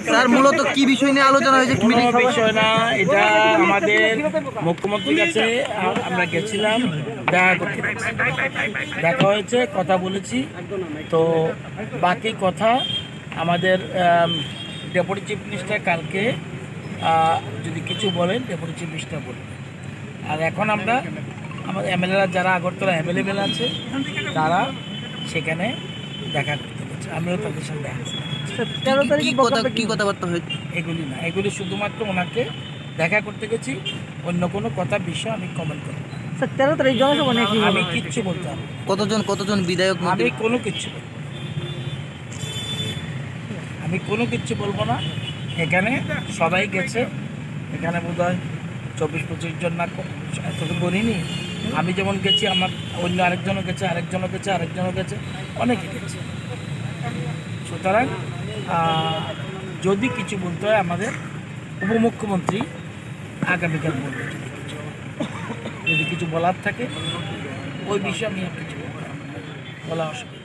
Sir মূলত কি বিষয় নিয়ে আলোচনা হয়েছে? কোনো বিষয় না, এটা আমাদের মুখ্যমন্ত্রীর কাছে আমরা গেছিলাম, দেখা হয়েছে, কথা বলেছি। তো বাকি কথা আমাদের ডেপুটি চিফ মিনিস্টার কালকে যদি কিছু বলেন ডেপুটি চিফ মিনিস্টার বলবেন। আর এখন আমরা আমাদের এমএলএরা যারা আগরতলা অ্যাভেলেবেল আছে তারা সেখানে দেখা করতে পারছে, আমিও তাদের সঙ্গে কি কথাবার্তা হয়েছে? এগুলি না, এগুলি শুধুমাত্র ওনাকে দেখা করতে গেছি, অন্য কোনো কথা বিষয় আমি কমেন্ট করব না। আমি কিচ্ছু বলতে পারবো না। কতজন বিধায়ক? আমি কোনো কিচ্ছু বলবো না। আমি কোনো কিচ্ছু বলবো না। এখানে সবাই গেছে, এখানে বোধ হয় 24-25 জন না, এত তো বলিনি। আমি যেমন গেছি, আমার অন্য আরেকজনও গেছে, আরেকজনও গেছে, অনেকে গেছে। সুতরাং যদি কিছু বলতে হয় আমাদের উপমুখ্যমন্ত্রী আগামীকাল বলবে। যদি কিছু বলার থাকে ওই বিষয়ে আমি আর কিছু বলা অসুবিধা।